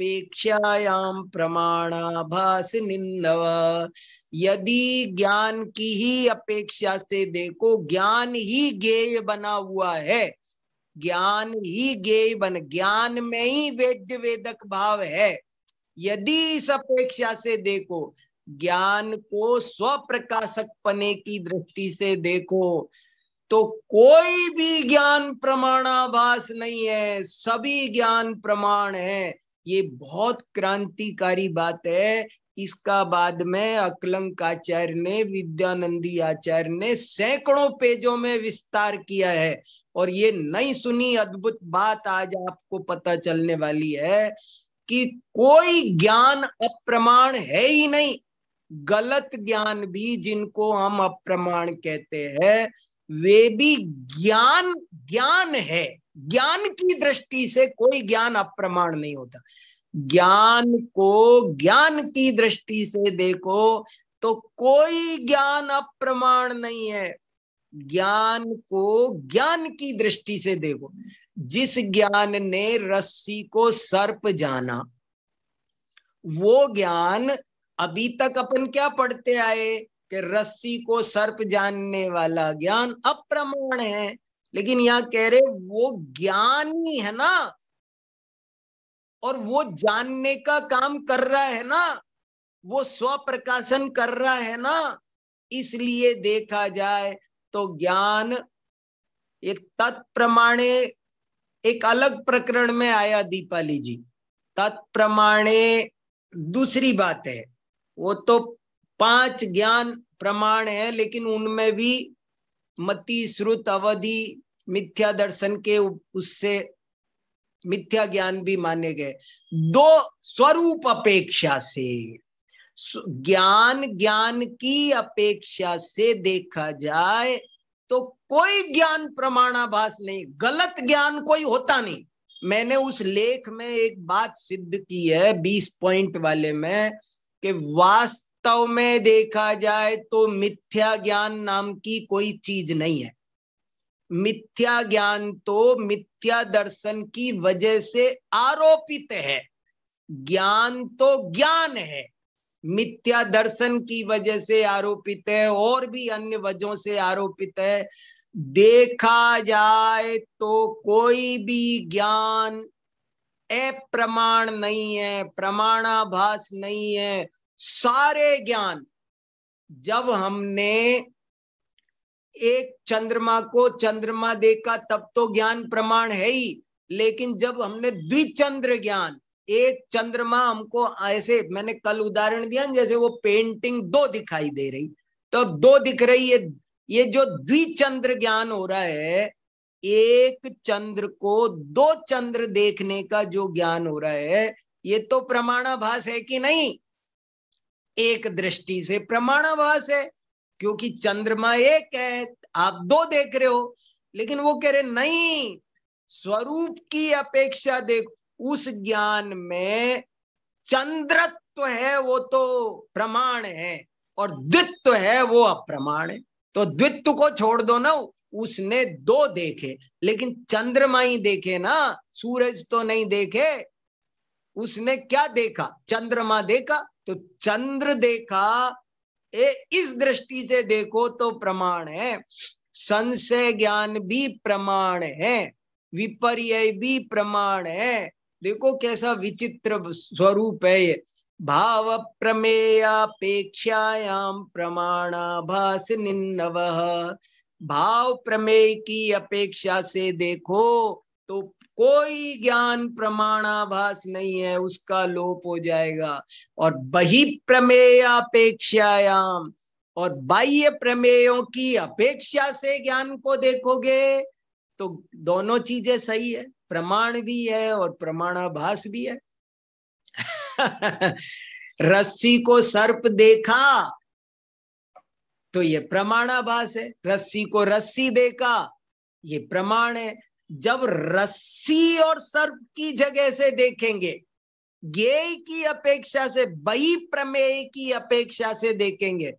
प्रमाणाभास निन्नव। यदि ज्ञान की ही अपेक्षा से देखो, ज्ञान ही ज्ञेय बना हुआ है, ज्ञान ही ज्ञेय ज्ञान में ही वेद्य वेदक भाव है। यदि इस अपेक्षा से देखो, ज्ञान को स्वप्रकाशक पने की दृष्टि से देखो, तो कोई भी ज्ञान प्रमाणाभास नहीं है, सभी ज्ञान प्रमाण है। ये बहुत क्रांतिकारी बात है। इसका बाद में अकलंकाचार्य ने, विद्यानंदी आचार्य ने सैकड़ों पेजों में विस्तार किया है। और ये नई सुनी अद्भुत बात आज आपको पता चलने वाली है कि कोई ज्ञान अप्रमाण है ही नहीं। गलत ज्ञान भी, जिनको हम अप्रमाण कहते हैं, वे भी ज्ञान ज्ञान है। ज्ञान की दृष्टि से कोई ज्ञान अप्रमाण नहीं होता। ज्ञान को ज्ञान की दृष्टि से देखो तो कोई ज्ञान अप्रमाण नहीं है। ज्ञान को ज्ञान की दृष्टि से देखो। जिस ज्ञान ने रस्सी को सर्प जाना, वो ज्ञान अभी तक अपन क्या पढ़ते आए कि रस्सी को सर्प जानने वाला ज्ञान अप्रमाण है। लेकिन यहाँ कह रहे वो ज्ञान ही है ना, और वो जानने का काम कर रहा है ना, वो स्वप्रकाशन कर रहा है ना। इसलिए देखा जाए तो ज्ञान ये तत्प्रमाणे एक अलग प्रकरण में आया दीपाली जी। तत्प्रमाणे दूसरी बात है, वो तो 5 ज्ञान प्रमाण है, लेकिन उनमें भी मति, श्रुत, अवधि, मिथ्या दर्शन के उससे मिथ्या ज्ञान भी माने गए। 2 स्वरूप अपेक्षा से, ज्ञान ज्ञान की अपेक्षा से देखा जाए तो कोई ज्ञान प्रमाणाभास नहीं, गलत ज्ञान कोई होता नहीं। मैंने उस लेख में एक बात सिद्ध की है 20 पॉइंट वाले में, कि वास्तव में देखा जाए तो मिथ्या ज्ञान नाम की कोई चीज नहीं है। मिथ्या ज्ञान तो मिथ्या दर्शन की वजह से आरोपित है। ज्ञान तो ज्ञान है, मिथ्या दर्शन की वजह से आरोपित है और भी अन्य वजहों से आरोपित है। देखा जाए तो कोई भी ज्ञान अप्रमाण नहीं है, प्रमाणाभास नहीं है। सारे ज्ञान, जब हमने एक चंद्रमा को चंद्रमा देखा तब तो ज्ञान प्रमाण है ही, लेकिन जब हमने द्विचंद्र ज्ञान, एक चंद्रमा हमको ऐसे, मैंने कल उदाहरण दिया जैसे वो पेंटिंग 2 दिखाई दे रही, तो 2 दिख रही है। ये जो द्विचंद्र ज्ञान हो रहा है, एक चंद्र को 2 चंद्र देखने का जो ज्ञान हो रहा है, ये तो प्रमाणाभास है कि नहीं? एक दृष्टि से प्रमाणाभास है, क्योंकि चंद्रमा एक है, आप 2 देख रहे हो। लेकिन वो कह रहे नहीं, स्वरूप की अपेक्षा देख, उस ज्ञान में चंद्रत्व है वो तो प्रमाण है, और द्वित्व है वो अप्रमाण है। तो द्वित्व को छोड़ दो ना, उसने 2 देखे, लेकिन चंद्रमा ही देखे ना, सूरज तो नहीं देखे। उसने क्या देखा? चंद्रमा देखा। तो चंद्र देखा, इस दृष्टि से देखो तो प्रमाण है। संशय ज्ञान भी प्रमाण है, विपर्य भी प्रमाण है। देखो कैसा विचित्र स्वरूप है ये। भाव प्रमेयापेक्षायाम प्रमाणाभास निन्नवः। भाव प्रमेय की अपेक्षा से देखो तो कोई ज्ञान प्रमाणाभास नहीं है, उसका लोप हो जाएगा। और बहि प्रमेयापेक्षायाम, और बाह्य प्रमेयों की अपेक्षा से ज्ञान को देखोगे तो दोनों चीजें सही है, प्रमाण भी है और प्रमाणाभास भी है। रस्सी को सर्प देखा तो ये प्रमाणाभास है, रस्सी को रस्सी देखा ये प्रमाण है। जब रस्सी और सर्प की जगह से देखेंगे, ज्ञेय की अपेक्षा से, बहि प्रमेय की अपेक्षा से देखेंगे,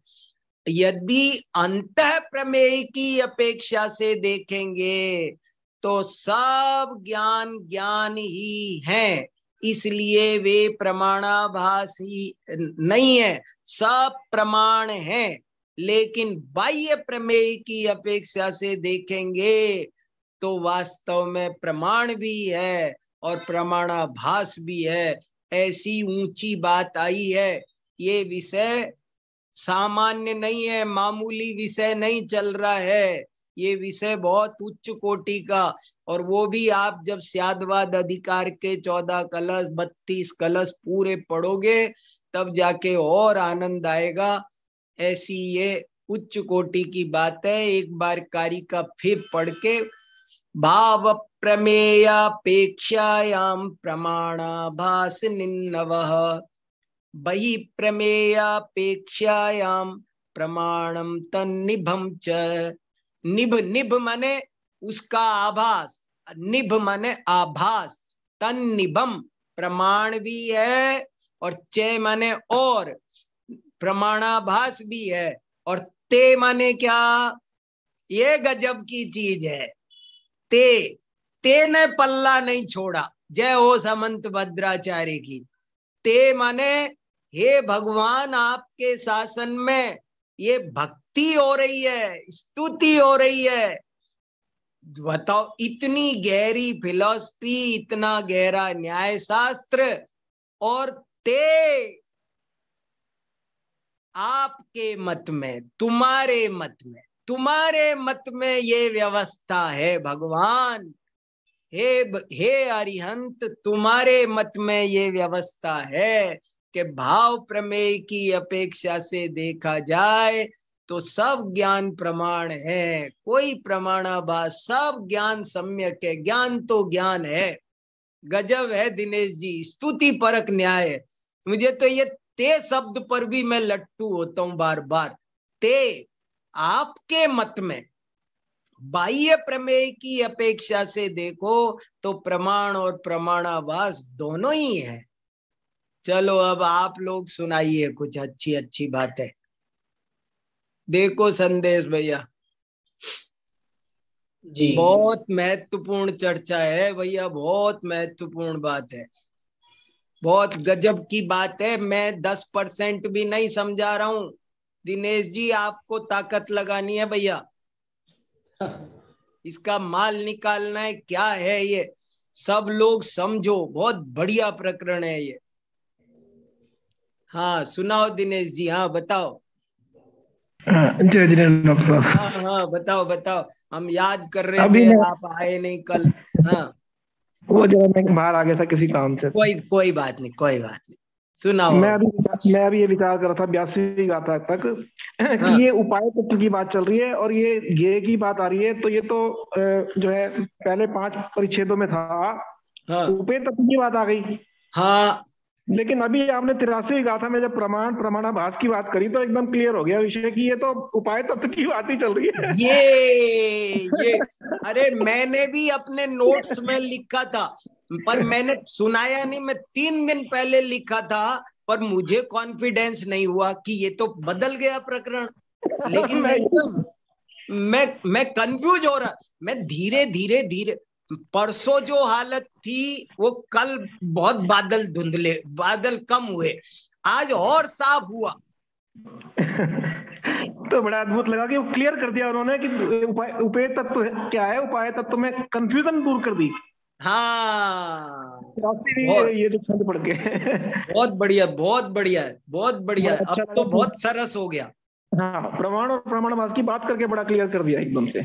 यदि अंतः प्रमेय की अपेक्षा से देखेंगे तो सब ज्ञान ज्ञान ही है, इसलिए वे प्रमाणाभास ही नहीं है, सब प्रमाण है। लेकिन बाह्य प्रमेय की अपेक्षा से देखेंगे तो वास्तव में प्रमाण भी है और प्रमाणाभास भी है। ऐसी ऊंची बात आई है, ये विषय सामान्य नहीं है, मामूली विषय नहीं चल रहा है, ये विषय बहुत उच्च कोटि का। और वो भी आप जब स्यादवाद अधिकार के 14 कलश 32 कलश पूरे पढ़ोगे तब जाके और आनंद आएगा। ऐसी ये उच्च कोटि की बात है। एक बार कारिका फिर पढ़ के, भाव प्रमेयापेक्षायाम प्रमाणाभास निन्नवः, बहि प्रमेयापेक्षायाम प्रमाणम तन्निभम च। निभ, निभ माने उसका आभास, निभ माने आभास, तन्निभम प्रमाण भी है और च माने और, प्रमाणाभास भी है। और ते माने क्या, ये गजब की चीज है। ते ने पल्ला नहीं छोड़ा, जय हो समंत भद्राचार्य की। ते माने हे भगवान, आपके शासन में ये भक्ति हो रही है, स्तुति हो रही है। बताओ, इतनी गहरी फिलॉसफी, इतना गहरा न्याय शास्त्र, और ते आपके मत में, तुम्हारे मत में ये व्यवस्था है भगवान। हे अरिहंत, तुम्हारे मत में ये व्यवस्था है कि भाव प्रमेय की अपेक्षा से देखा जाए तो सब ज्ञान प्रमाण है, कोई प्रमाणाभास, सब ज्ञान सम्यक है, ज्ञान तो ज्ञान है। गजब है दिनेश जी, स्तुति परक न्याय है। मुझे तो ये ते शब्द पर भी मैं लट्टू होता हूं बार बार। ते आपके मत में बाह्य प्रमेय की अपेक्षा से देखो तो प्रमाण और प्रमाणाभास दोनों ही है। चलो अब आप लोग सुनाइए कुछ अच्छी अच्छी बातें। देखो संदेश भैया, जी बहुत महत्वपूर्ण चर्चा है भैया, बहुत महत्वपूर्ण बात है, बहुत गजब की बात है। मैं 10% भी नहीं समझा रहा हूं दिनेश जी, आपको ताकत लगानी है भैया, इसका माल निकालना है। क्या है ये, सब लोग समझो, बहुत बढ़िया प्रकरण है ये। हाँ सुनाओ दिनेश जी, हाँ बताओ। जय जिनेन्द्र साहब। हाँ हाँ बताओ बताओ, हम याद कर रहे अभी थे, मैं आप आए नहीं कल। हाँ वो जरा मैं बाहर आ गया था किसी काम से। कोई बात नहीं, कोई बात नहीं, सुनाओ। मैं अभी ये विचार कर रहा था 82वीं गाथा तक कि हाँ ये उपाय तत्व की बात चल रही है और ये ज्ञेय की बात आ रही है। तो ये तो जो है पहले 5 परिच्छेदों में था, हाँ उपेय तत्व की बात आ गई। हाँ, लेकिन अभी आपने 83वीं गाथा में जब प्रमाणाभास की बात करी तो एकदम क्लियर हो गया विषय कि ये तो उपाय तत्व की बात ही चल रही है। ये अरे मैंने भी अपने नोट्स में लिखा था, पर मैंने सुनाया नहीं। मैं 3 दिन पहले लिखा था, पर मुझे कॉन्फिडेंस नहीं हुआ कि ये तो बदल गया प्रकरण। लेकिन मैं कंफ्यूज हो रहा, मैं धीरे धीरे परसों जो हालत थी वो कल बहुत बादल धुंधले, बादल कम हुए, आज और साफ हुआ। तो बड़ा अद्भुत लगा कि वो क्लियर कर दिया उन्होंने कि उपेय तत्व क्या है, उपाय तत्व में कंफ्यूजन दूर कर दी। हाँ ये तो छंद पढ़ के बहुत बढ़िया, बहुत बढ़िया, बहुत बढ़िया। अच्छा अब तो बहुत सरस हो गया। हाँ, प्रमाण और प्रमाणवाद की बात करके बड़ा क्लियर कर दिया एकदम से।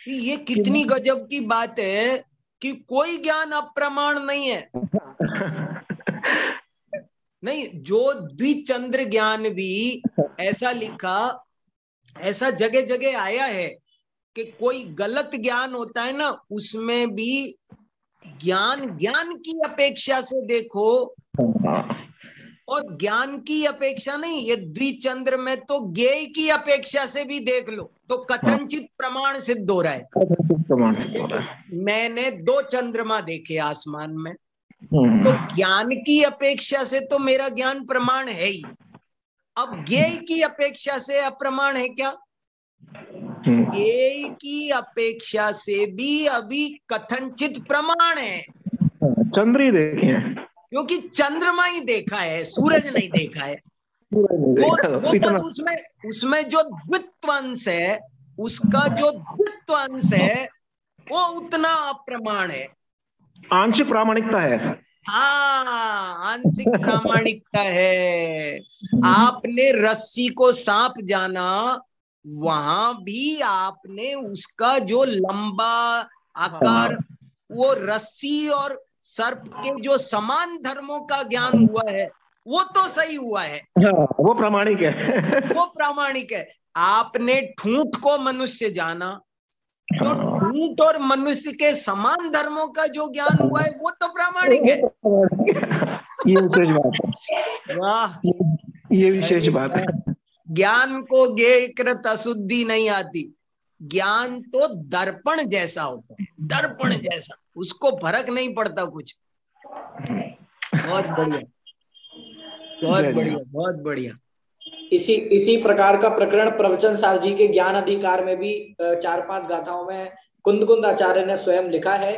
ये कितनी गजब की बात है कि कोई ज्ञान अप्रमाण नहीं है। नहीं, जो द्विचंद्र ज्ञान भी ऐसा लिखा, ऐसा जगह जगह आया है कि कोई गलत ज्ञान होता है ना, उसमें भी ज्ञान ज्ञान की अपेक्षा से देखो, और ज्ञान की अपेक्षा नहीं, ये द्विचंद्र में तो ज्ञेय की अपेक्षा से भी देख लो तो कथनचित प्रमाण सिद्ध हो रहा है। मैंने 2 चंद्रमा देखे आसमान में, तो ज्ञान की अपेक्षा से तो मेरा ज्ञान प्रमाण है ही। अब ज्ञेय की अपेक्षा से अप्रमाण है क्या? ज्ञेय की अपेक्षा से भी अभी कथनचित प्रमाण है। चंद्र ही देखे हैं, क्योंकि चंद्रमा ही देखा है, सूरज नहीं देखा है। वो बस उसमें जो द्वित्वांश है, उसका जो द्वित्वांश है वो उतना अप्रमाण है। आंशिक प्रामाणिकता है। हाँ, आंशिक प्रामाणिकता है। आपने रस्सी को सांप जाना, वहां भी आपने उसका जो लंबा आकार, वो रस्सी और सर्प के जो समान धर्मों का ज्ञान हुआ है, वो तो सही हुआ है। वो प्रामाणिक है। वो प्रामाणिक है। आपने ठूंठ को मनुष्य जाना, तो ठूंठ और मनुष्य के समान धर्मों का जो ज्ञान हुआ है वो तो प्रामाणिक है। ये विशेष बात है। वाह, ये विशेष बात है। ज्ञान को ज्ञेय कृत अशुद्धि नहीं आती। ज्ञान तो दर्पण जैसा होता है, दर्पण जैसा, उसको फर्क नहीं पड़ता कुछ। बहुत बढ़िया, बहुत बढ़िया, बहुत बढ़िया। इसी प्रकार का प्रकरण प्रवचन सार जी के ज्ञान अधिकार में भी 4-5 गाथाओं में कुंद आचार्य ने स्वयं लिखा है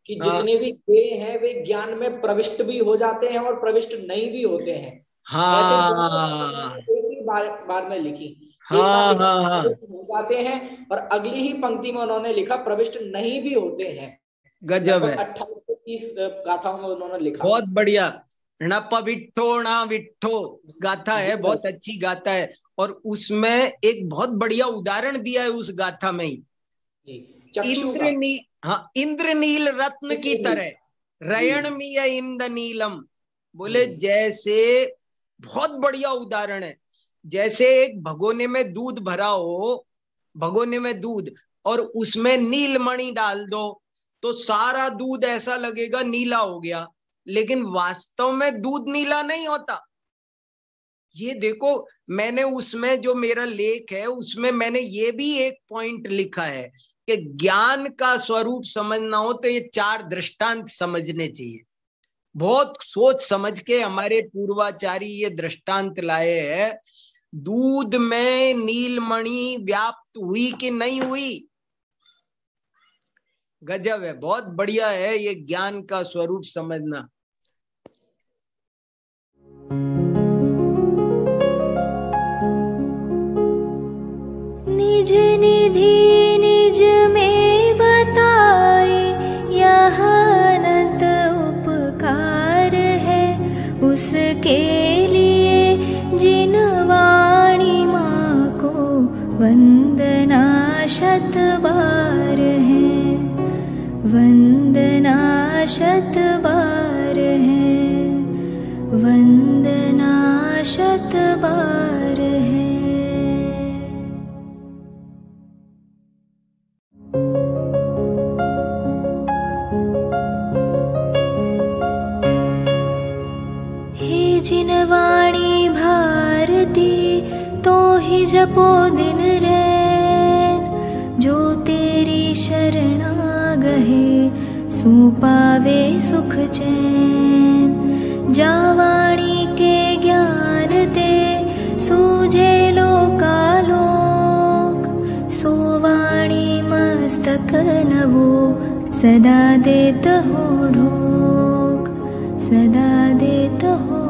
कि जितने भी ज्ञेय हैं वे ज्ञान में प्रविष्ट भी हो जाते हैं और प्रविष्ट नहीं भी होते हैं। हाँ, एक ही बार में लिखी, हाँ, हो जाते हैं, और अगली ही पंक्ति में उन्होंने लिखा प्रविष्ट नहीं भी होते हैं। गजब है। 28 से 30 गाथाओं में उन्होंने लिखा। बहुत बढ़िया। न पविट्ठो न विट्ठो गाथा है, बहुत अच्छी गाथा है। और उसमें एक बहुत बढ़िया उदाहरण दिया है उस गाथा में ही। इंद्रनील रत्न की तरह रयणमीय इंद्रनीलम, बोले जैसे, बहुत बढ़िया उदाहरण है। जैसे एक भगोने में दूध भरा हो, भगोने में दूध, और उसमें नीलमणि डाल दो तो सारा दूध ऐसा लगेगा नीला हो गया, लेकिन वास्तव में दूध नीला नहीं होता। ये देखो, मैंने उसमें जो मेरा लेख है उसमें मैंने ये भी एक पॉइंट लिखा है कि ज्ञान का स्वरूप समझना हो तो ये 4 दृष्टांत समझने चाहिए। बहुत सोच समझ के हमारे पूर्वाचारी ये दृष्टांत लाए हैं। दूध में नीलमणि व्याप्त हुई कि नहीं हुई, गजब है, बहुत बढ़िया है ये ज्ञान का स्वरूप समझना। निज निधि निज में बताए, यह अनंत उपकार है उसके लिए जिन वाणी माँ को वंदना शत बार है, वंदना शत बार है, वंदना शत बार है। हे जिन वाणी भारती तो ही जपो दिन रैन, जो तेरी शरणा गहे सो पावे सुख चैन। जा वाणी के ज्ञान दे सूझे लोकालोक, सो वाणी मस्तक नवो सदा देत हो ढोक, सदा देत हो